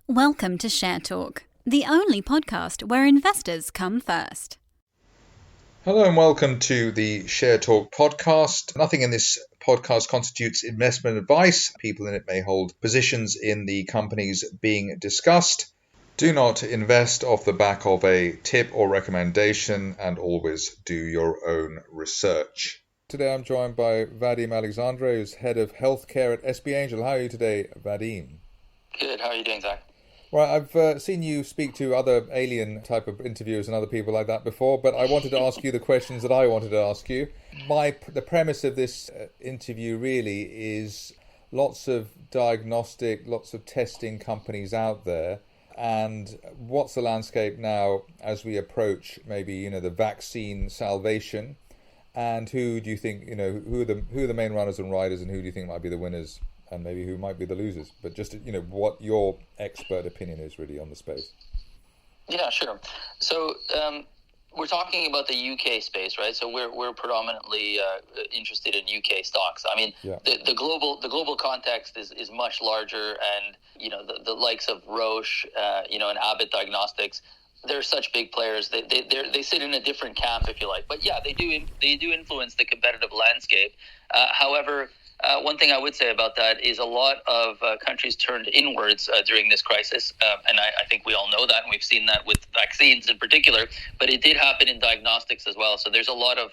Welcome to Share Talk, the only podcast where investors come first. Hello and welcome to the Share Talk podcast. Nothing in this podcast constitutes investment advice. People in it may hold positions in the companies being discussed. Do not invest off the back of a tip or recommendation, and always do your own research. Today I'm joined by Vadim Alexandre, who's head of healthcare at SB Angel. How are you today, Vadim? Good. How are you doing, Zach? Well, I've seen you speak to other alien type of interviewers and other people like that before, but I wanted to ask you the questions that I wanted to ask you. The premise of this interview really is lots of diagnostic, lots of testing companies out there, and what's the landscape now as we approach maybe, the vaccine salvation, and who do you think, who are the main runners and riders, and who do you think might be the winners? And maybe who might be the losers, but just, what your expert opinion is really on the space. Yeah, sure. So we're talking about the UK space, right? So we're predominantly interested in UK stocks. I mean, yeah. the global context is much larger, and the likes of Roche, and Abbott Diagnostics. They're such big players. They sit in a different camp, if you like. But yeah, they do influence the competitive landscape. However, one thing I would say about that is a lot of countries turned inwards during this crisis, and I think we all know that, and we've seen that with vaccines in particular, but it did happen in diagnostics as well. So there's a lot of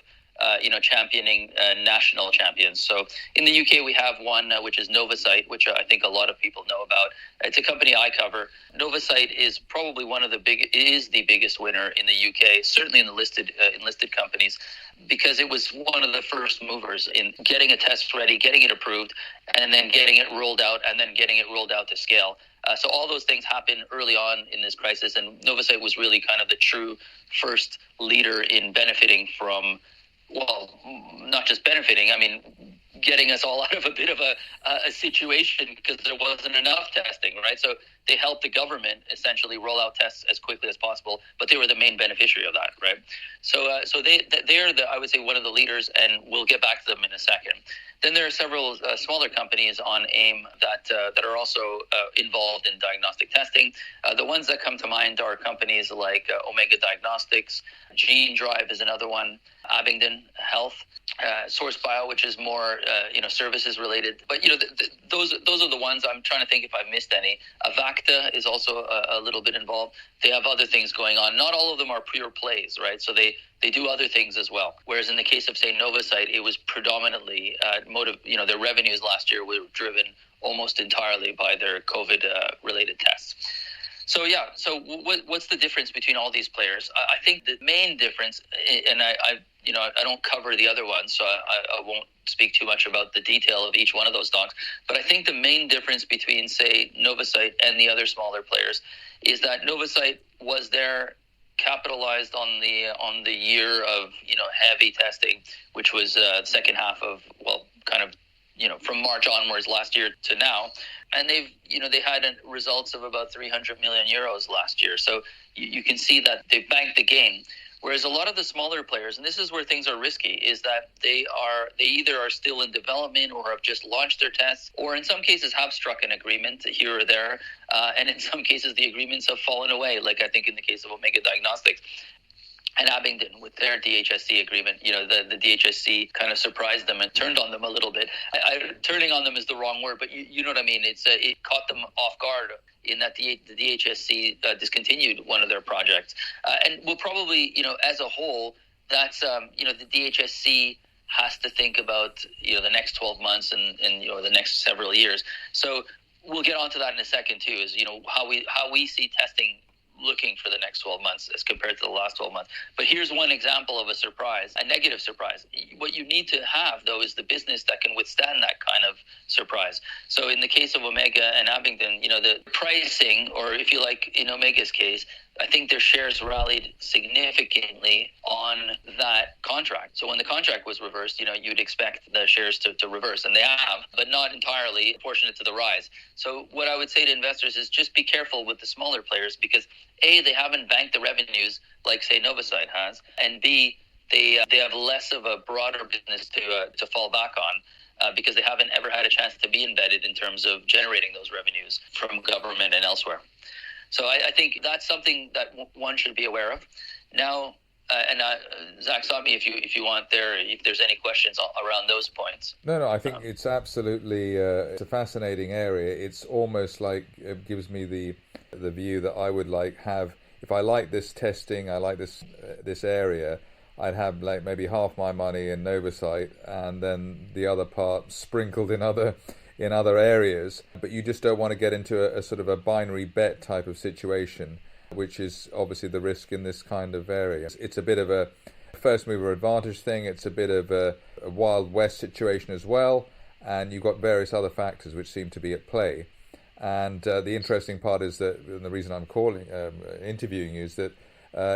championing national champions. So in the UK, we have one, which is Novacyt, which I think a lot of people know about. It's a company I cover. Novacyt is probably the biggest winner in the UK, certainly in the listed companies, because it was one of the first movers in getting a test ready, getting it approved, and then getting it rolled out, to scale. So all those things happened early on in this crisis, and Novacyt was really kind of the true first leader in benefiting from, well, not just benefiting, I mean, getting us all out of a bit of a situation because there wasn't enough testing, right? So they helped the government essentially roll out tests as quickly as possible, but they were the main beneficiary of that, right? So they're I would say, one of the leaders, and we'll get back to them in a second. Then there are several smaller companies on AIM that are also involved in diagnostic testing. The ones that come to mind are companies like Omega Diagnostics, Gene Drive is another one, Abingdon Health, Source Bio, which is more services related. But those are the ones. I'm trying to think if I've missed any. Avacta is also a little bit involved. They have other things going on. Not all of them are pure plays, right? So they do other things as well. Whereas in the case of, say, Novacyt, it was predominantly their revenues last year were driven almost entirely by their COVID related tests. So yeah, so what's the difference between all these players? I think the main difference, and I don't cover the other ones, so I won't speak too much about the detail of each one of those stocks. But I think the main difference between, say, Novacyt and the other smaller players is that Novacyt was there, capitalized on the year of heavy testing, which was the second half of, well, kind of from March onwards last year to now. And they had results of about 300 million euros last year. So you can see that they've banked the gain. Whereas a lot of the smaller players, and this is where things are risky, is that they either are still in development or have just launched their tests, or in some cases have struck an agreement here or there. And in some cases, the agreements have fallen away, like I think in the case of Omega Diagnostics and Abingdon with their DHSC agreement. The DHSC kind of surprised them and turned on them a little bit. Turning on them is the wrong word, but you know what I mean. It caught them off guard in that the DHSC discontinued one of their projects. And we'll probably, as a whole, that's, the DHSC has to think about, the next 12 months and the next several years. So we'll get onto that in a second too, is, how we see testing looking for the next 12 months as compared to the last 12 months. But here's one example of a surprise, a negative surprise. What you need to have, though, is the business that can withstand that kind of surprise. So in the case of Omega and Abingdon, the pricing, or if you like, in Omega's case, I think their shares rallied significantly on that contract. So when the contract was reversed, you'd expect the shares to reverse, and they have, but not entirely proportionate to the rise. So what I would say to investors is just be careful with the smaller players, because A, they haven't banked the revenues like, say, Novacyt has, and B, they have less of a broader business to fall back on, because they haven't ever had a chance to be embedded in terms of generating those revenues from government and elsewhere. So I think that's something that one should be aware of. Now, Zach, stop me if you want if there's any questions around those points. No, I think it's absolutely it's a fascinating area. It's almost like it gives me the view that I would have. If I like this testing, I like this area, I'd have like maybe half my money in Novocyte and then the other part sprinkled in other areas. But you just don't want to get into a sort of a binary bet type of situation, which is obviously the risk in this kind of area. It's a bit of a first mover advantage thing. It's a bit of a Wild West situation as well. And you've got various other factors which seem to be at play. And the interesting part is that, and the reason I'm interviewing you is that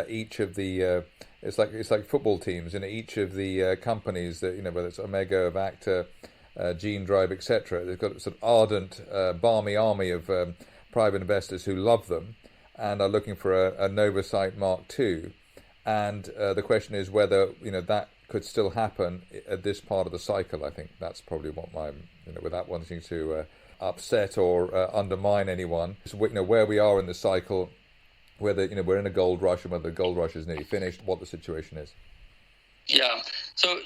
each of the it's like football teams, and each of the companies that whether it's Omega, Avacta, Gene Drive, etc. They've got a sort of ardent, balmy army of private investors who love them and are looking for a Novocyte Mark II. And the question is whether that could still happen at this part of the cycle. I think that's probably what my without wanting to upset or undermine anyone. So, where we are in the cycle, whether we're in a gold rush and whether the gold rush is nearly finished, what the situation is. Yeah. So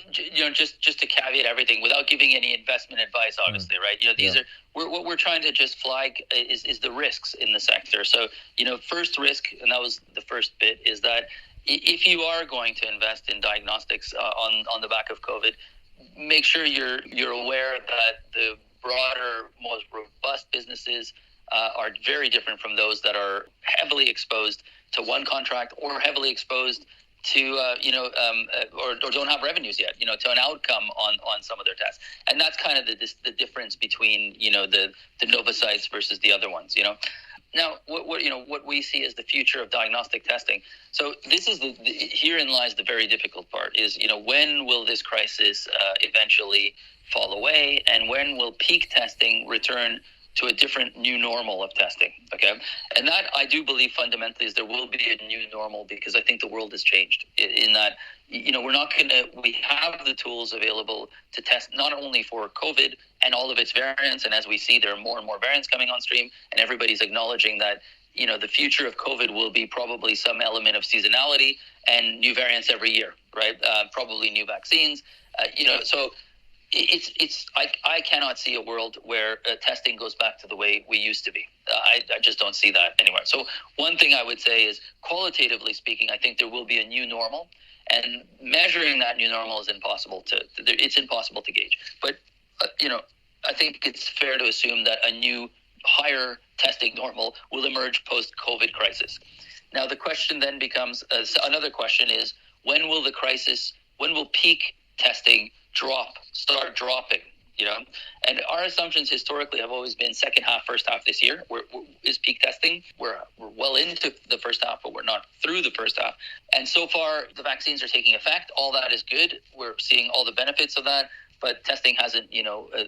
just to caveat everything without giving any investment advice, obviously, right? These are what we're trying to just flag is the risks in the sector. So first risk, and that was the first bit, is that if you are going to invest in diagnostics on the back of COVID, make sure you're aware that the broader, most robust businesses are very different from those that are heavily exposed to one contract or heavily exposed to or don't have revenues yet, to an outcome on some of their tests. And that's kind of the difference between the Novocytes versus the other ones. Now, what we see as the future of diagnostic testing. So this is herein lies the very difficult part. Is when will this crisis eventually fall away, and when will peak testing return to a different new normal of testing? Okay, and that I do believe fundamentally is there will be a new normal, because I think the world has changed in that we have the tools available to test not only for COVID and all of its variants, and as we see there are more and more variants coming on stream, and everybody's acknowledging that the future of COVID will be probably some element of seasonality and new variants every year, right? Probably new vaccines, so I cannot see a world where testing goes back to the way we used to be. I just don't see that anywhere. So one thing I would say is, qualitatively speaking, I think there will be a new normal, and measuring that new normal is impossible to gauge. But I think it's fair to assume that a new higher testing normal will emerge post-COVID crisis. Now the question then becomes another question is, when will peak testing start dropping, and our assumptions historically have always been second half, first half this year is peak testing. We're well into the first half, but we're not through the first half. And so far the vaccines are taking effect. All that is good. We're seeing all the benefits of that, but testing hasn't,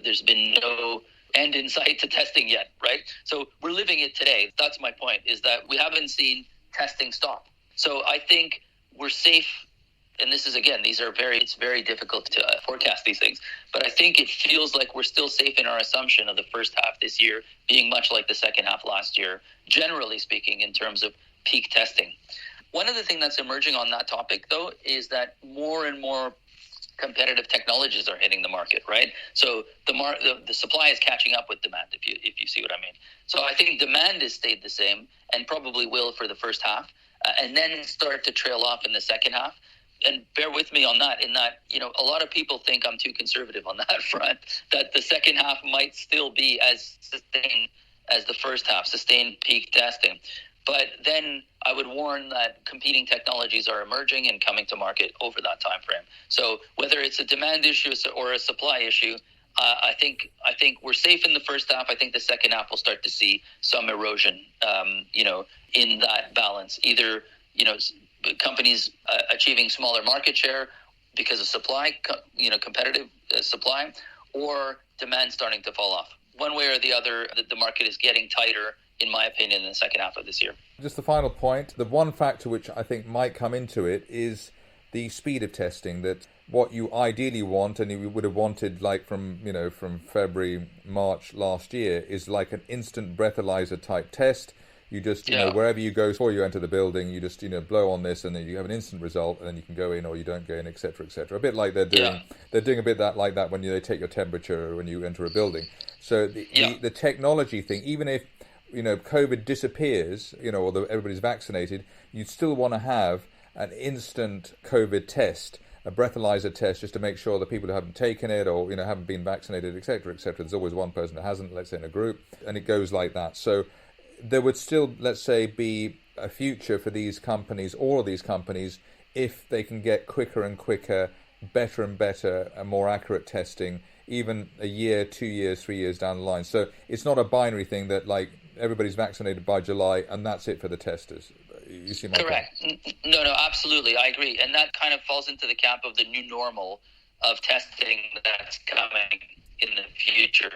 there's been no end in sight to testing yet, right? So we're living it today. That's my point, is that we haven't seen testing stop. So I think we're safe. And this is, again, it's very difficult to forecast these things. But I think it feels like we're still safe in our assumption of the first half this year being much like the second half last year, generally speaking, in terms of peak testing. One of the things that's emerging on that topic, though, is that more and more competitive technologies are hitting the market, right? So the supply is catching up with demand, if you see what I mean. So I think demand has stayed the same and probably will for the first half, and then start to trail off in the second half. And bear with me on that, in that, a lot of people think I'm too conservative on that front, that the second half might still be as sustained as the first half, sustained peak testing. But then I would warn that competing technologies are emerging and coming to market over that time frame. So whether it's a demand issue or a supply issue, I think we're safe in the first half. I think the second half will start to see some erosion, in that balance. Either, companies achieving smaller market share because of supply, competitive supply, or demand starting to fall off. One way or the other, the market is getting tighter, in my opinion, in the second half of this year. Just the final point, the one factor which I think might come into it is the speed of testing. That what you ideally want, and you would have wanted like from February, March last year, is like an instant breathalyzer type test. You just, wherever you go before you enter the building, you just, blow on this and then you have an instant result and then you can go in or you don't go in, etc., etc. A bit like they're doing a bit like that when they take your temperature when you enter a building. So the technology thing, even if, COVID disappears, or everybody's vaccinated, you'd still want to have an instant COVID test, a breathalyzer test, just to make sure that people who haven't taken it or, haven't been vaccinated, etc., etc. There's always one person that hasn't, let's say in a group, and it goes like that. So there would still, let's say, be a future for these companies, all of these companies, if they can get quicker and quicker, better and better, and more accurate testing, even a year, 2 years, 3 years down the line. So it's not a binary thing that, like, everybody's vaccinated by July and that's it for the testers. You see my Correct. Point? No, absolutely. I agree. And that kind of falls into the camp of the new normal of testing that's coming in the future.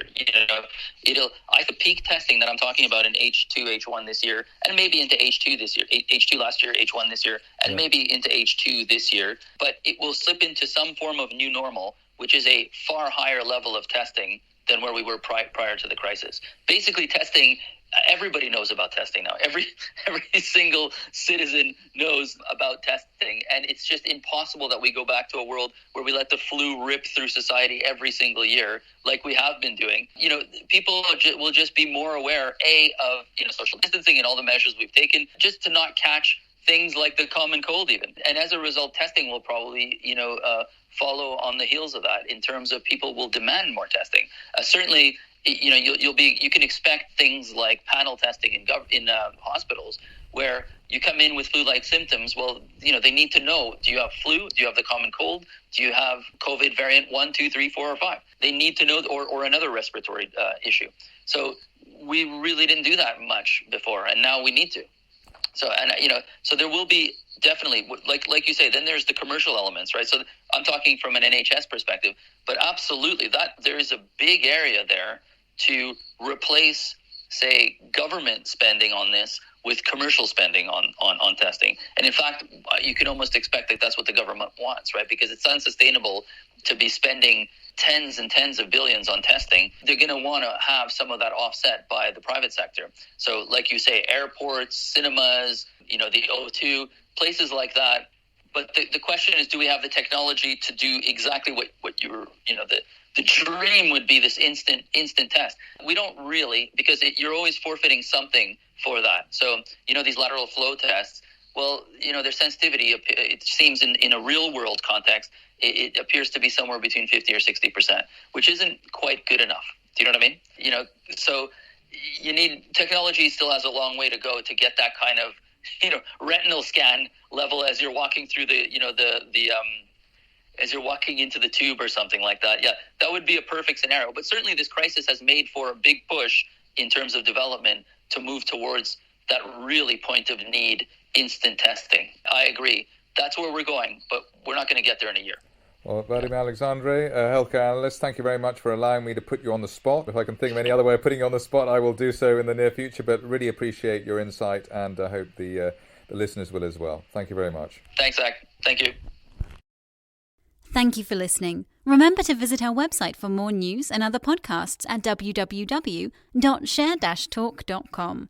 I think peak testing that I'm talking about in H2, H1 this year, and maybe into H2 this year, H2 last year, H1 this year, and maybe into H2 this year, but it will slip into some form of new normal, which is a far higher level of testing than where we were prior to the crisis. Basically, testing, everybody knows about testing now. Every single citizen knows about testing, and it's just impossible that we go back to a world where we let the flu rip through society every single year like we have been doing. People will just be more aware, of social distancing and all the measures we've taken just to not catch things like the common cold even. And as a result, testing will probably, follow on the heels of that in terms of people will demand more testing. Certainly, you can expect things like panel testing in hospitals where you come in with flu-like symptoms. Well, they need to know, do you have flu? Do you have the common cold? Do you have COVID variant 1, 2, 3, 4, or 5? They need to know, or another respiratory issue. So we really didn't do that much before, and now we need to. So, so there will be definitely, like you say, then there's the commercial elements, right? So I'm talking from an NHS perspective, but absolutely that there is a big area there to replace, say, government spending on this with commercial spending on testing. And in fact, you can almost expect that that's what the government wants, right? Because it's unsustainable to be spending tens and tens of billions on testing. They're going to want to have some of that offset by the private sector. So like you say, airports, cinemas, the O2, places like that. But the question is, do we have the technology to do exactly what you were, the dream would be this instant test. We don't really, because you're always forfeiting something for that. So, these lateral flow tests, well, their sensitivity, it seems in a real world context, it appears to be somewhere between 50 or 60%, which isn't quite good enough. Do you know what I mean? So you need, technology still has a long way to go to get that kind of, retinal scan level as you're walking through as you're walking into the tube or something like that. Yeah, that would be a perfect scenario. But certainly this crisis has made for a big push in terms of development to move towards that really point of need instant testing. I agree. That's where we're going, but we're not going to get there in a year. Well, Vadim Alexandre, a healthcare analyst, thank you very much for allowing me to put you on the spot. If I can think of any other way of putting you on the spot, I will do so in the near future, but really appreciate your insight, and I hope the listeners will as well. Thank you very much. Thanks, Zach. Thank you. Thank you for listening. Remember to visit our website for more news and other podcasts at www.share-talk.com.